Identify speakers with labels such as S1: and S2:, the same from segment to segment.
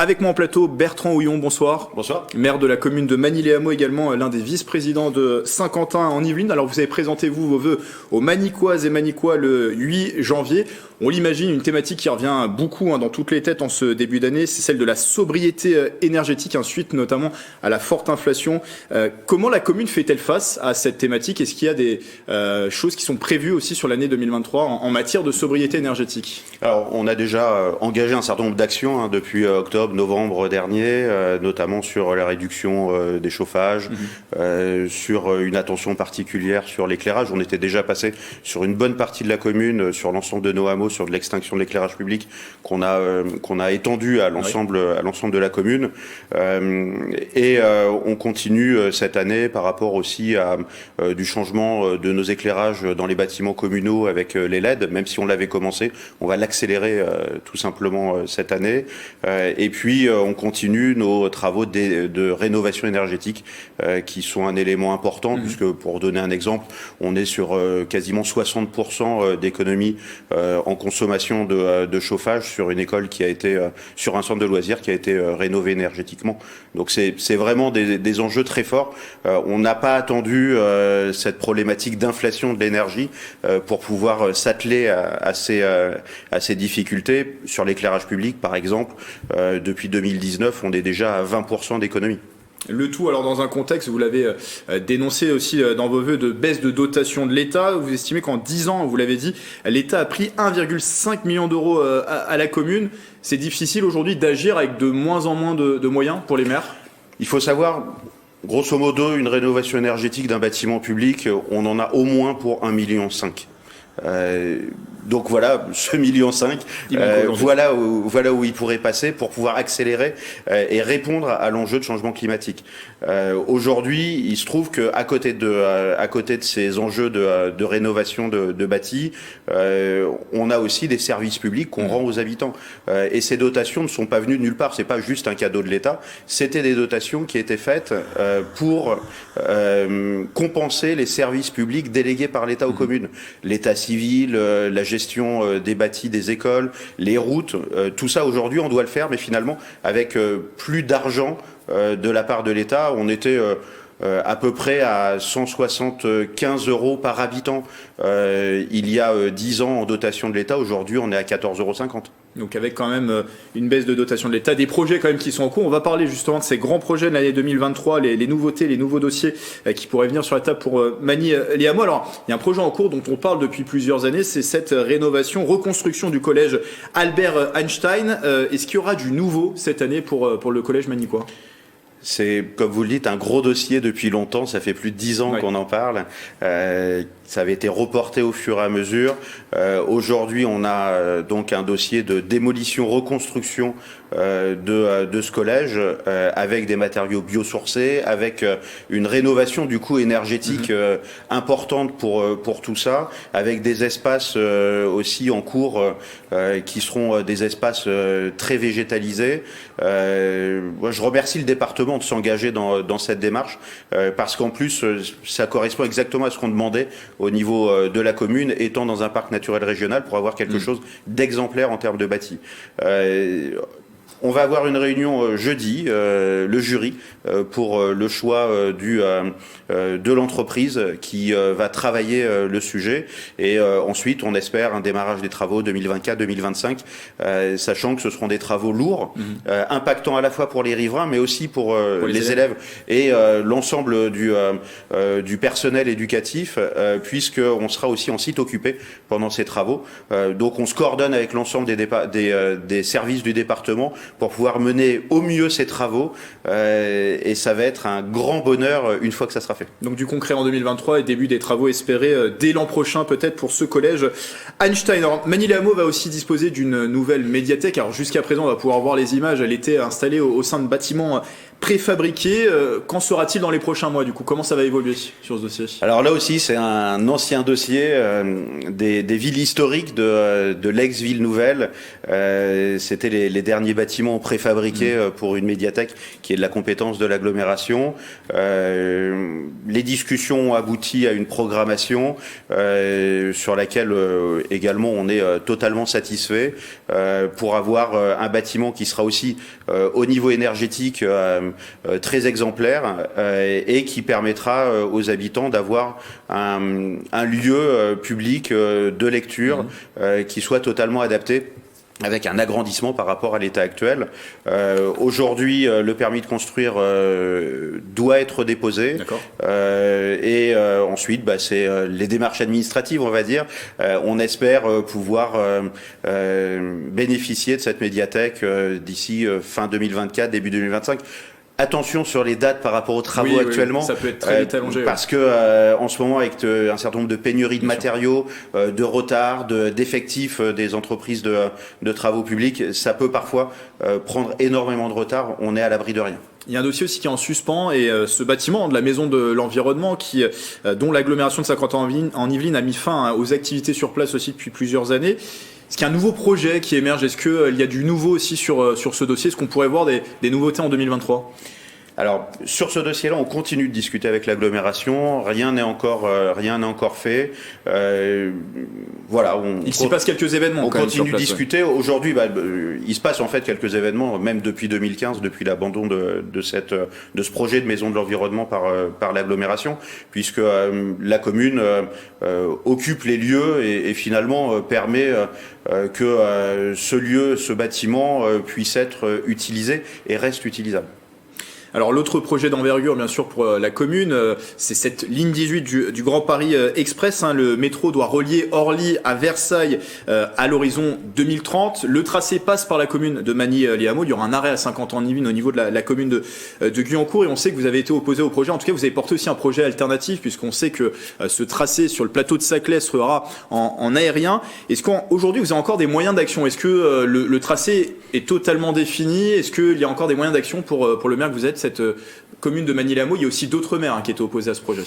S1: Avec moi en plateau, Bertrand Houillon, bonsoir.
S2: Bonsoir.
S1: Maire de la commune de Magny-les-Hameaux, également l'un des vice-présidents de Saint-Quentin en Yvelines. Alors vous avez présenté vos vœux aux Magnicoises et Magnicois le 8 janvier. On l'imagine, une thématique qui revient beaucoup dans toutes les têtes en ce début d'année, c'est celle de la sobriété énergétique, suite notamment à la forte inflation. Comment la commune fait-elle face à cette thématique? Est-ce qu'il y a des choses qui sont prévues aussi sur l'année 2023 en matière de sobriété énergétique?
S2: Alors on a déjà engagé un certain nombre d'actions depuis octobre, novembre dernier, notamment sur la réduction des chauffages, sur une attention particulière sur l'éclairage. On était déjà passé sur une bonne partie de la commune, sur l'ensemble de nos hameaux, sur de l'extinction de l'éclairage public qu'on a étendu à l'ensemble de la commune. On continue cette année par rapport aussi à du changement de nos éclairages dans les bâtiments communaux avec les LED, même si on l'avait commencé, on va l'accélérer tout simplement cette année. Et puis on continue nos travaux de rénovation énergétique qui sont un élément important, puisque pour donner un exemple, on est sur quasiment 60% d'économie en consommation de chauffage sur une école qui a été, sur un centre de loisirs qui a été rénové énergétiquement. Donc c'est vraiment des enjeux très forts. On n'a pas attendu cette problématique d'inflation de l'énergie pour pouvoir s'atteler à ces difficultés. Sur l'éclairage public, par exemple, depuis 2019, on est déjà à 20% d'économie.
S1: Le tout, alors dans un contexte, vous l'avez dénoncé aussi dans vos vœux, de baisse de dotation de l'État. Vous estimez qu'en 10 ans, vous l'avez dit, l'État a pris 1,5 million d'euros à la commune. C'est difficile aujourd'hui d'agir avec de moins en moins de moyens pour les maires?
S2: Il faut savoir, grosso modo, une rénovation énergétique d'un bâtiment public, on en a au moins pour 1,5 million. Donc voilà, ce 1,5 million, voilà où il pourrait passer pour pouvoir accélérer et répondre à l'enjeu de changement climatique. Aujourd'hui, il se trouve qu'à côté de ces enjeux de rénovation de bâtis, on a aussi des services publics qu'on rend aux habitants. Et ces dotations ne sont pas venues de nulle part. C'est pas juste un cadeau de l'État. C'était des dotations qui étaient faites pour compenser les services publics délégués par l'État aux communes. L'état civil, la gestion des bâtis, des écoles, les routes, tout ça aujourd'hui on doit le faire, mais finalement avec plus d'argent de la part de l'État. On était à peu près à 175 € par habitant il y a 10 ans en dotation de l'État. Aujourd'hui on est à 14,50 €.
S1: Donc avec quand même une baisse de dotation de l'État, des projets quand même qui sont en cours. On va parler justement de ces grands projets de l'année 2023, les nouveautés, les nouveaux dossiers qui pourraient venir sur la table pour Magny-les-Hameaux. Alors il y a un projet en cours dont on parle depuis plusieurs années, c'est cette rénovation, reconstruction du collège Albert Einstein. Est-ce qu'il y aura du nouveau cette année pour le collège magnicois?
S2: C'est, comme vous le dites, un gros dossier depuis longtemps. Ça fait plus de 10 ans qu'on en parle. Ça avait été reporté au fur et à mesure. Aujourd'hui, on a donc un dossier de démolition, reconstruction de ce collège avec des matériaux biosourcés, avec une rénovation du coup énergétique importante pour tout ça, avec des espaces aussi en cours qui seront des espaces très végétalisés. Moi, je remercie le département de s'engager dans cette démarche parce qu'en plus ça correspond exactement à ce qu'on demandait au niveau de la commune, étant dans un parc naturel régional, pour avoir quelque chose d'exemplaire en termes de bâti. On va avoir une réunion jeudi, le jury, pour le choix de l'entreprise qui va travailler le sujet. Et ensuite, on espère un démarrage des travaux 2024-2025, sachant que ce seront des travaux lourds, impactants à la fois pour les riverains, mais aussi pour les élèves et l'ensemble du personnel éducatif, puisqu'on sera aussi en site occupé pendant ces travaux. Donc on se coordonne avec l'ensemble des services du département pour pouvoir mener au mieux ces travaux et ça va être un grand bonheur une fois que ça sera fait.
S1: Donc du concret en 2023 et début des travaux espérés dès l'an prochain peut-être pour ce collège Einstein. Alors Magny-les-Hameaux va aussi disposer d'une nouvelle médiathèque. Alors jusqu'à présent on va pouvoir voir les images, elle était installée au sein de bâtiments préfabriqué. Qu'en sera-t-il dans les prochains mois du coup? Comment ça va évoluer sur ce dossier?
S2: Alors là aussi, c'est un ancien dossier des villes historiques de l'ex-ville nouvelle. C'était les derniers bâtiments bâtiment préfabriqué pour une médiathèque qui est de la compétence de l'agglomération. Les discussions ont abouti à une programmation sur laquelle également on est totalement satisfait pour avoir un bâtiment qui sera aussi au niveau énergétique très exemplaire et qui permettra aux habitants d'avoir un lieu public de lecture qui soit totalement adapté, avec un agrandissement par rapport à l'état actuel. Aujourd'hui, le permis de construire doit être déposé. Et ensuite, c'est les démarches administratives, on va dire. On espère pouvoir bénéficier de cette médiathèque d'ici fin 2024, début 2025. Attention sur les dates par rapport aux travaux actuellement.
S1: Ça peut être très vite allongé.
S2: Parce que en ce moment, avec un certain nombre de pénuries de matériaux, de retard, d'effectifs des entreprises de travaux publics, ça peut parfois prendre énormément de retard. On est à l'abri de rien.
S1: Il y a un dossier aussi qui est en suspens et ce bâtiment de la Maison de l'Environnement dont l'agglomération de Saint-Quentin-en-Yvelines a mis fin aux activités sur place aussi depuis plusieurs années. Est-ce qu'il y a un nouveau projet qui émerge? Est-ce qu'il y a du nouveau aussi sur ce dossier? Est-ce qu'on pourrait voir des nouveautés en 2023?
S2: Alors, sur ce dossier-là, on continue de discuter avec l'agglomération. Rien n'est encore fait. Voilà.
S1: Il s'y passe quelques événements.
S2: On continue de discuter. Aujourd'hui, il se passe en fait quelques événements, même depuis 2015, depuis l'abandon de ce projet de maison de l'environnement par l'agglomération, puisque la commune occupe les lieux et finalement permet que ce bâtiment puisse être utilisé et reste utilisable.
S1: Alors l'autre projet d'envergure, bien sûr, pour la commune, c'est cette ligne 18 du Grand Paris Express. Le métro doit relier Orly à Versailles à l'horizon 2030. Le tracé passe par la commune de Magny-les-Hameaux. Il y aura un arrêt à Saint-Quentin-en-Yvelines au niveau de la commune de Guyancourt. Et on sait que vous avez été opposé au projet. En tout cas, vous avez porté aussi un projet alternatif, puisqu'on sait que ce tracé sur le plateau de Saclay sera en aérien. Est-ce qu'aujourd'hui, vous avez encore des moyens d'action? Est-ce que le tracé est totalement défini? Est-ce qu'il y a encore des moyens d'action pour le maire que vous êtes, cette commune de Magny-les-Hameaux? Il y a aussi d'autres maires qui étaient opposés à ce projet.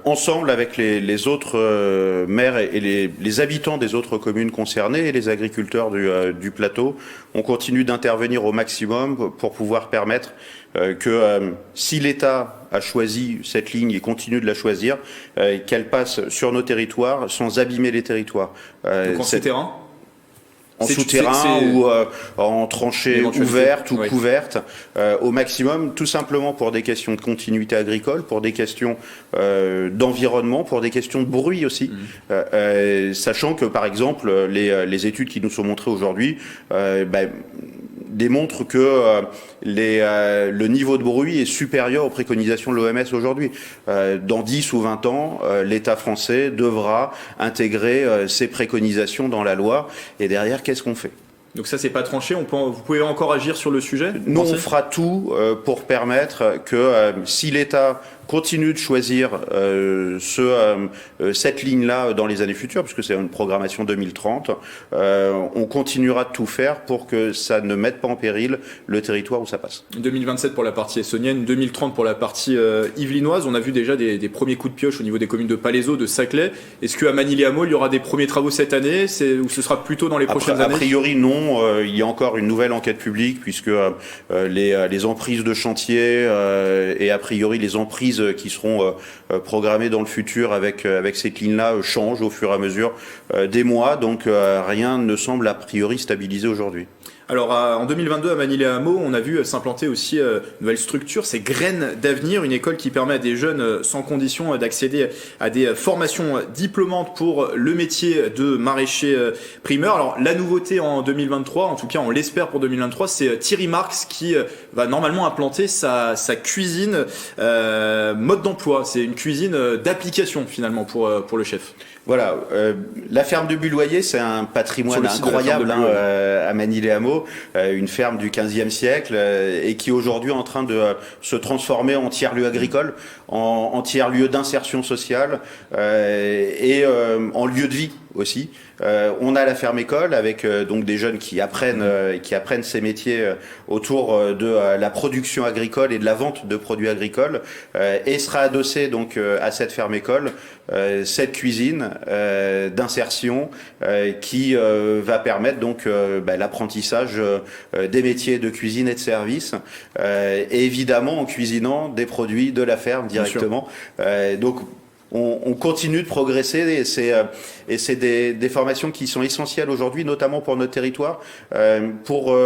S2: Ensemble avec les autres maires et les habitants des autres communes concernées et les agriculteurs du plateau, on continue d'intervenir au maximum pour pouvoir permettre que si l'État a choisi cette ligne et continue de la choisir, qu'elle passe sur nos territoires sans abîmer les territoires.
S1: Donc en souterrain ?
S2: En souterrain ou en tranchée ouverte ou couverte, au maximum, tout simplement pour des questions de continuité agricole, pour des questions d'environnement, pour des questions de bruit aussi, sachant que par exemple les études qui nous sont montrées aujourd'hui démontrent que le niveau de bruit est supérieur aux préconisations de l'OMS aujourd'hui. Dans 10 ou 20 ans, l'État français devra intégrer ces préconisations dans la loi. Et derrière, qu'est-ce qu'on fait ?
S1: Donc ça, c'est pas tranché. Vous pouvez encore agir sur le sujet ?
S2: Nous, on fera tout pour permettre que si l'État continue de choisir cette ligne-là dans les années futures, puisque c'est une programmation 2030, on continuera de tout faire pour que ça ne mette pas en péril le territoire où ça passe. 2027
S1: pour la partie essonnienne, 2030 pour la partie yvelinoise. On a vu déjà des premiers coups de pioche au niveau des communes de Palaiseau, de Saclay. Est-ce qu'à Magny-les-Hameaux, il y aura des premiers travaux cette année, ou ce sera plutôt dans les prochaines années ?
S2: A priori, non. Il y a encore une nouvelle enquête publique, puisque les emprises de chantier et a priori les emprises qui seront programmées dans le futur avec cette ligne-là changent au fur et à mesure des mois. Donc rien ne semble a priori stabilisé aujourd'hui.
S1: Alors en 2022 à Magny-les-Hameaux, on a vu s'implanter aussi une nouvelle structure, c'est Graines d'avenir, une école qui permet à des jeunes sans condition d'accéder à des formations diplômantes pour le métier de maraîcher primeur. Alors la nouveauté en 2023, en tout cas on l'espère pour 2023, c'est Thierry Marx qui va normalement implanter sa cuisine mode d'emploi. C'est une cuisine d'application finalement pour le chef.
S2: Voilà, la ferme de Bulloyer, c'est un patrimoine incroyable à Magny-les-Hameaux, une ferme du XVe siècle et qui aujourd'hui est en train de se transformer en tiers-lieu agricole, en tiers-lieu d'insertion sociale et en lieu de vie aussi. On a la ferme école avec donc des jeunes qui apprennent ces métiers autour de la production agricole et de la vente de produits agricoles, et sera adossé donc à cette ferme école cette cuisine d'insertion qui va permettre donc l'apprentissage des métiers de cuisine et de service, et évidemment en cuisinant des produits de la ferme directement. Donc on continue de progresser, et c'est des formations qui sont essentielles aujourd'hui, notamment pour notre territoire, pour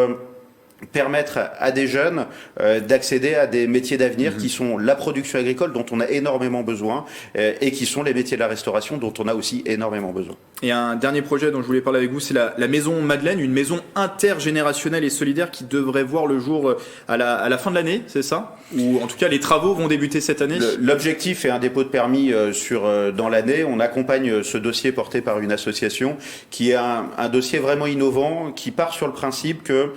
S2: permettre à des jeunes d'accéder à des métiers d'avenir qui sont la production agricole dont on a énormément besoin, et qui sont les métiers de la restauration dont on a aussi énormément besoin.
S1: Et un dernier projet dont je voulais parler avec vous, c'est la maison Madeleine, une maison intergénérationnelle et solidaire qui devrait voir le jour à la fin de l'année, c'est ça? Ou en tout cas les travaux vont débuter cette année?
S2: L'objectif est un dépôt de permis dans l'année. On accompagne ce dossier porté par une association qui est un dossier vraiment innovant, qui part sur le principe que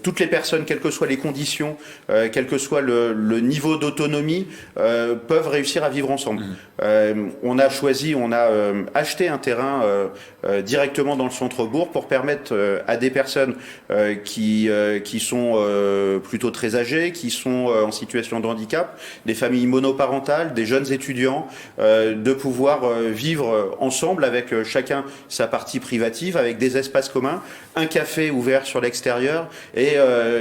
S2: toutes les personnes, quelles que soient les conditions, quel que soit le niveau d'autonomie, peuvent réussir à vivre ensemble. On a acheté un terrain directement dans le centre-bourg pour permettre à des personnes qui sont plutôt très âgées, qui sont en situation de handicap, des familles monoparentales, des jeunes étudiants, de pouvoir vivre ensemble avec chacun sa partie privative, avec des espaces communs, un café ouvert sur l'extérieur et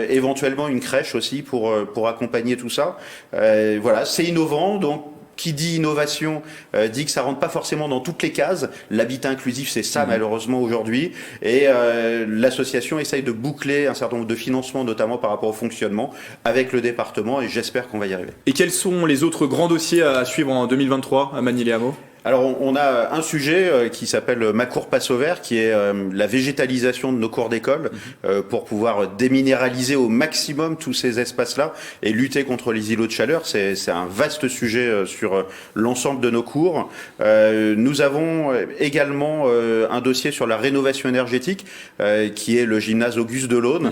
S2: éventuellement une crèche aussi pour accompagner tout ça. Voilà, c'est innovant, donc qui dit innovation dit que ça rentre pas forcément dans toutes les cases. L'habitat inclusif, c'est ça malheureusement aujourd'hui, et l'association essaye de boucler un certain nombre de financements, notamment par rapport au fonctionnement, avec le département, et j'espère qu'on va y arriver.
S1: Et quels sont les autres grands dossiers à suivre en 2023 à Magny-les-Hameaux?
S2: Alors on a un sujet qui s'appelle Ma cour passe au vert, qui est la végétalisation de nos cours d'école, pour pouvoir déminéraliser au maximum tous ces espaces-là et lutter contre les îlots de chaleur. C'est un vaste sujet sur l'ensemble de nos cours. Nous avons également un dossier sur la rénovation énergétique, qui est le gymnase Auguste Delaune,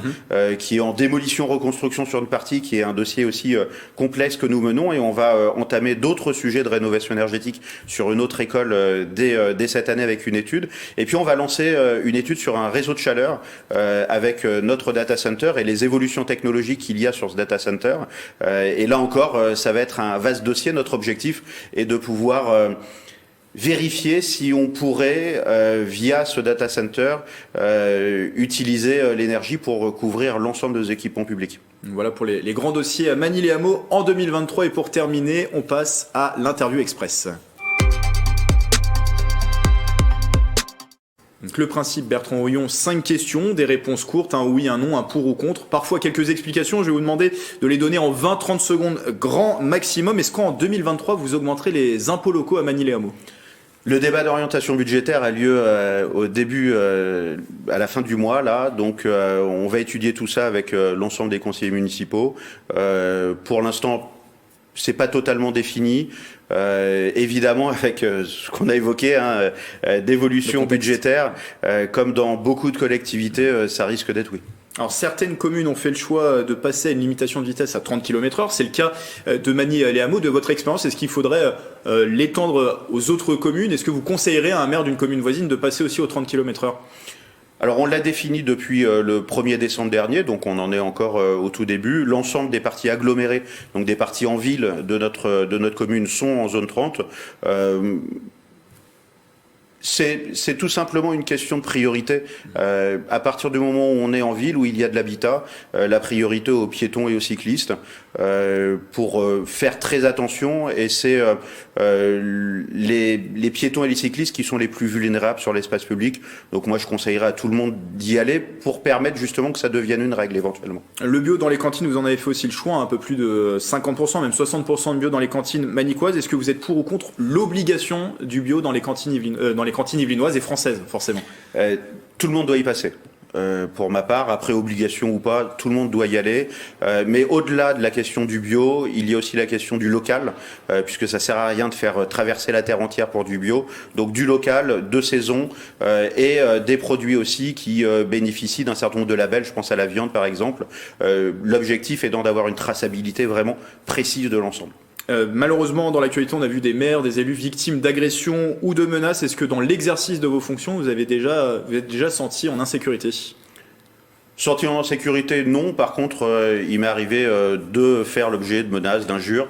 S2: qui est en démolition-reconstruction sur une partie, qui est un dossier aussi complexe que nous menons, et on va entamer d'autres sujets de rénovation énergétique sur une autre école dès cette année avec une étude. Et puis on va lancer une étude sur un réseau de chaleur avec notre data center et les évolutions technologiques qu'il y a sur ce data center. Et là encore, ça va être un vaste dossier. Notre objectif est de pouvoir vérifier si on pourrait, via ce data center, utiliser l'énergie pour couvrir l'ensemble des équipements publics.
S1: Voilà pour les grands dossiers à Magny-les-Hameaux en 2023. Et pour terminer, on passe à l'interview express. Donc le principe, Bertrand Oyon, 5 questions, des réponses courtes, un oui, un non, un pour ou contre, parfois quelques explications. Je vais vous demander de les donner en 20-30 secondes grand maximum. Est-ce qu'en 2023, vous augmenterez les impôts locaux à Magny-les-Hameaux?
S2: Le débat d'orientation budgétaire a lieu au début, à la fin du mois, là. Donc on va étudier tout ça avec l'ensemble des conseillers municipaux. Pour l'instant, c'est pas totalement défini. Évidemment, avec ce qu'on a évoqué, d'évolution budgétaire, comme dans beaucoup de collectivités, ça risque d'être oui.
S1: Alors certaines communes ont fait le choix de passer à une limitation de vitesse à 30 km/h. C'est le cas de Magny-les-Hameaux. De votre expérience, est-ce qu'il faudrait l'étendre aux autres communes? Est-ce que vous conseillerez à un maire d'une commune voisine de passer aussi aux 30 km/h?
S2: Alors on l'a défini depuis le 1er décembre dernier, donc on en est encore au tout début. L'ensemble des parties agglomérées, donc des parties en ville de notre commune, sont en zone 30. C'est tout simplement une question de priorité. À partir du moment où on est en ville, où il y a de l'habitat, la priorité aux piétons et aux cyclistes, pour faire très attention. Et c'est les piétons et les cyclistes qui sont les plus vulnérables sur l'espace public. Donc moi, je conseillerais à tout le monde d'y aller pour permettre justement que ça devienne une règle éventuellement.
S1: Le bio dans les cantines, vous en avez fait aussi le choix, un peu plus de 50%, même 60% de bio dans les cantines magnicoises. Est-ce que vous êtes pour ou contre l'obligation du bio dans les cantines yvelinoises et françaises, forcément?
S2: Tout le monde doit y passer. Pour ma part, après obligation ou pas, tout le monde doit y aller. Mais au-delà de la question du bio, il y a aussi la question du local, puisque ça sert à rien de faire traverser la terre entière pour du bio. Donc du local, de saison, et des produits aussi qui bénéficient d'un certain nombre de labels. Je pense à la viande par exemple. L'objectif étant d'avoir une traçabilité vraiment précise de l'ensemble.
S1: Malheureusement, dans l'actualité, on a vu des maires, des élus victimes d'agressions ou de menaces. Est-ce que dans l'exercice de vos fonctions, vous êtes déjà senti en insécurité ?
S2: Senti en sécurité, non. Par contre, il m'est arrivé de faire l'objet de menaces, d'injures.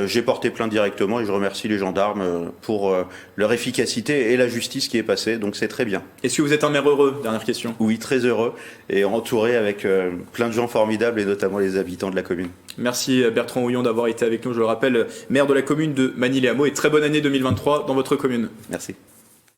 S2: J'ai porté plainte directement et je remercie les gendarmes pour leur efficacité et la justice qui est passée. Donc c'est très bien.
S1: Est-ce que vous êtes un maire heureux ? Dernière question.
S2: Oui, très heureux et entouré avec plein de gens formidables et notamment les habitants de la commune.
S1: Merci Bertrand Houillon d'avoir été avec nous. Je le rappelle, maire de la commune de Magny-les-Hameaux et très bonne année 2023 dans votre commune.
S2: Merci.